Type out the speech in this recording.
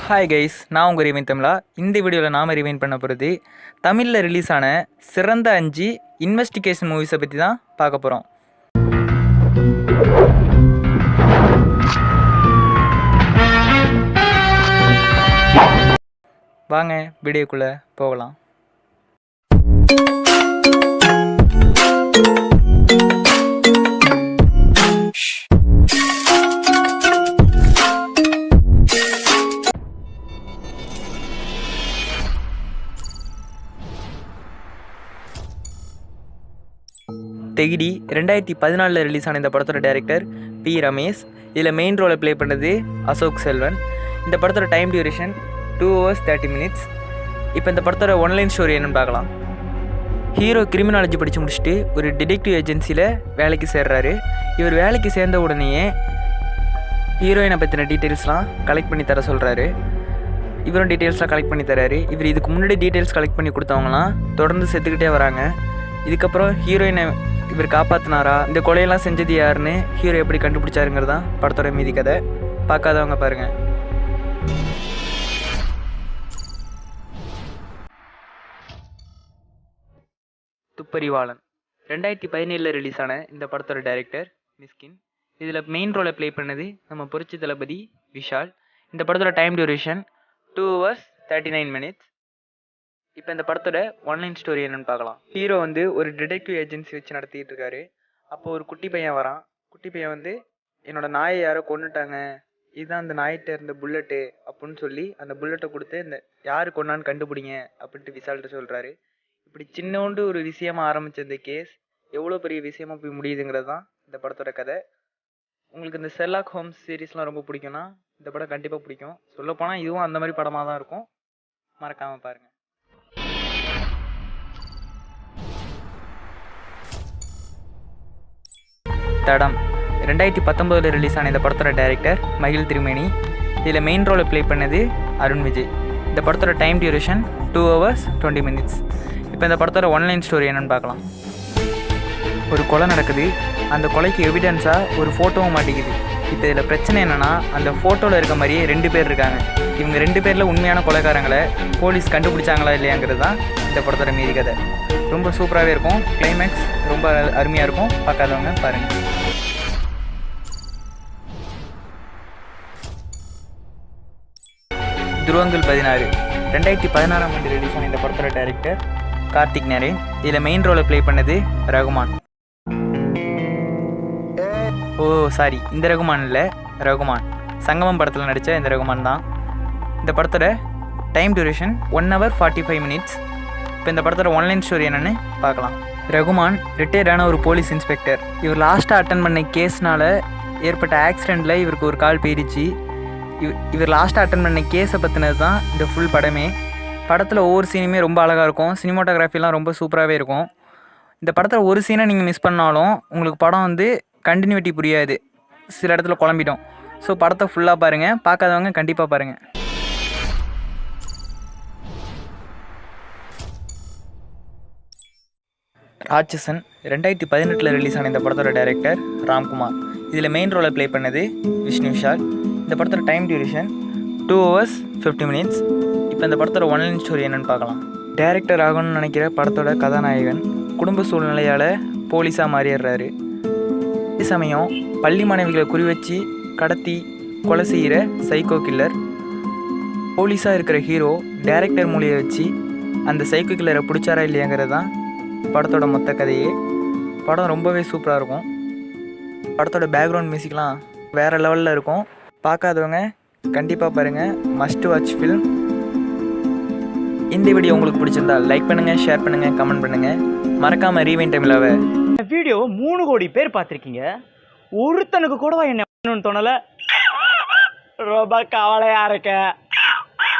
Hi guys, நான் உங்கள் ரிவைன் தமிழா. இந்த வீடியோவில் நாம் ரிவைன் பண்ண போகிறது தமிழில் ரிலீஸ் ஆன சிறந்த 5 இன்வெஸ்டிகேஷன் மூவிஸை பற்றி தான் பார்க்க போகிறோம். வாங்க வீடியோக்குள்ளே போகலாம். தெகிடி 2014 ரிலீஸ் ஆன இந்த படத்தோட டைரக்டர் பி ரமேஷ். இதில் மெயின் ரோலை ப்ளே பண்ணது அசோக் செல்வன். இந்த படத்தோட டைம் டியூரேஷன் 2 hours 30 minutes. இப்போ இந்த படத்தோட ஒன்லைன் ஸ்டோரி என்னென்னு பார்க்கலாம். ஹீரோ கிரிமினாலஜி படித்து முடிச்சுட்டு ஒரு டிடெக்டிவ் ஏஜென்சியில் வேலைக்கு சேர்றாரு. இவர் வேலைக்கு சேர்ந்த உடனேயே ஹீரோயினை பற்றின டீட்டெயில்ஸ்லாம் கலெக்ட் பண்ணி தர சொல்கிறாரு. இவரும் டீட்டெயில்ஸ்லாம் கலெக்ட் பண்ணி தராரு. இவர் இதுக்கு முன்னாடி டீட்டெயில்ஸ் கலெக்ட் பண்ணி கொடுத்தவங்களாம் தொடர்ந்து செத்துக்கிட்டே வராங்க. இதுக்கப்புறம் ஹீரோயினை இவர் காப்பாற்றினாரா, இந்த கொலையெல்லாம் செஞ்சது யாருன்னு ஹீரோ எப்படி கண்டுபிடிச்சாருங்கிறது தான் படத்தோட மீதி கதை. பார்க்காதவங்க பாருங்கள். துப்பறிவாளன் 2017 ரிலீஸ் ஆன இந்த படத்தோட டைரக்டர் மிஸ்கின். இதில் மெயின் ரோலை ப்ளே பண்ணது நம்ம புரட்சி தளபதி விஷால். இந்த படத்தோட டைம் டியூரேஷன் 2 hours 39 minutes. இப்போ இந்த படத்தோட ஒன்லைன் ஸ்டோரி என்னென்னு பார்க்கலாம். ஹீரோ ஒரு டிடெக்டிவ் ஏஜென்சி வச்சு நடத்திட்டு இருக்காரு. அப்போ ஒரு குட்டி பையன் வரான். குட்டி பையன் என்னோட நாயை யாரோ கொண்டுட்டாங்க, இதுதான் அந்த நாயிட்ட இருந்த புல்லட்டு அப்படின்னு சொல்லி அந்த புல்லட்டை கொடுத்து இந்த யார் கொண்டான்னு கண்டுபிடிங்க அப்படின்ட்டு விசால்கிட்ட சொல்கிறாரு. இப்படி சின்னோண்டு ஒரு விஷயமா ஆரம்பித்த இந்த கேஸ் எவ்வளோ பெரிய விஷயமா போய் முடியுதுங்கிறது தான் இந்த படத்தோட கதை. உங்களுக்கு இந்த ஷெர்லாக் ஹோம்ஸ் சீரீஸ்லாம் ரொம்ப பிடிக்கும்னா இந்த படம் கண்டிப்பாக பிடிக்கும். சொல்லப்போனால் இதுவும் அந்த மாதிரி படமாக தான் இருக்கும். மறக்காமல் பாருங்கள். தடம் 2019 ரிலீஸ் ஆன இந்த படத்தோட டைரக்டர் மகிழ் திருமேனி. இதில் மெயின் ரோலை ப்ளே பண்ணது அருண் விஜய். இந்த படத்தோட டைம் டியூரேஷன் 2 hours 20 minutes. இப்போ இந்த படத்தோட ஒன்லைன் ஸ்டோரி என்னென்னு பார்க்கலாம். ஒரு கொலை நடக்குது. அந்த கொலைக்கு எவிடன்ஸாக ஒரு ஃபோட்டோவும் மாட்டிக்குது. இப்போ இதில் பிரச்சனை என்னென்னா, அந்த ஃபோட்டோவில் இருக்க மாதிரியே 2 பேர் இருக்காங்க. இவங்க 2 பேரில் உண்மையான கொலைக்காரங்களை போலீஸ் கண்டுபிடிச்சாங்களா இல்லையாங்கிறது தான் இந்த படத்தோட மீதி கதை. ரொம்ப சூப்பராகவே இருக்கும். கிளைமேக்ஸ் ரொம்ப அருமையாக இருக்கும். பார்க்காதவங்க பாருங்கள். துருவங்கள் 16 2016ஆம் ஆண்டு ரிலீஸ் ஆன இந்த படத்தோட டைரக்டர் கார்த்திக் நரேன். இதில் மெயின் ரோலை ப்ளே பண்ணது ரகுமான். இந்த ரகுமான் இல்லை, ரகுமான் சங்கமம் படத்தில் நடித்த இந்த ரகுமான் தான். இந்த படத்தோட டைம் டியூரேஷன் 1 hour 45 minutes. இப்போ இந்த படத்தோட ஒன்லைன் ஸ்டோரி என்னென்னு பார்க்கலாம். ரகுமான் ரிட்டையர்டான ஒரு போலீஸ் இன்ஸ்பெக்டர். இவர் லாஸ்ட்டாக அட்டன் பண்ண கேஸ்னால் ஏற்பட்ட ஆக்சிடெண்ட்டில் இவருக்கு ஒரு கால் போயிடுச்சு. இவர் லாஸ்ட்டாக அட்டன் பண்ண கேஸை பற்றினது தான் இந்த ஃபுல் படமே. படத்தில் ஒவ்வொரு சீனுமே ரொம்ப அழகாக இருக்கும். சினிமாட்டோகிராஃபிலாம் ரொம்ப சூப்பராகவே இருக்கும். இந்த படத்தில் ஒரு சீனை நீங்கள் மிஸ் பண்ணாலும் உங்களுக்கு படம் கண்டினியூட்டி புரியாது. சில இடத்துல குழம்பிட்டோம். ஸோ படத்தை ஃபுல்லாக பாருங்கள். பார்க்காதவங்க கண்டிப்பாக பாருங்கள். ராட்சசன் 2018 ரிலீஸ் ஆன இந்த படத்தோட டைரக்டர் ராம்குமார். இதில் மெயின் ரோலை ப்ளே பண்ணது விஷ்ணு விஷால். இந்த படத்தோட டைம் டியூரேஷன் 2 hours 50 minutes. இப்போ இந்த படத்தோட ஒன்லைன் ஸ்டோரி என்னென்னு பார்க்கலாம். டைரக்டர் ஆகணும்னு நினைக்கிற படத்தோட கதாநாயகன் குடும்ப சூழ்நிலையால் போலீஸாக மாறிடுறாரு. அதே சமயம் பள்ளி மாணவிகளை குறி வச்சு கடத்தி கொலை செய்கிற சைக்கோ கில்லர். போலீஸாக இருக்கிற ஹீரோ டைரக்டர் மூலியை வச்சு அந்த சைக்கோ கில்லரை பிடிச்சாரா இல்லையாங்கிறது தான் படத்தோட மொத்த கதையே. படம் ரொம்பவே சூப்பராக இருக்கும். படத்தோட பேக்ரவுண்ட் மியூசிக்லாம் வேறு லெவலில் இருக்கும். பார்க்காதவங்க கண்டிப்பாக பாருங்கள். Must watch film. இந்த வீடியோ உங்களுக்கு பிடிச்சிருந்தா லைக் பண்ணுங்கள், ஷேர் பண்ணுங்கள், கமெண்ட் பண்ணுங்கள். மறக்காமல் ரீவைன் தமிழாவை வீடியோ 3 கோடி பேர் பார்த்துருக்கீங்க. ஒருத்தனுக்கு கூடவா என்ன தோணலை. ரொம்ப கவலையாக இருக்க.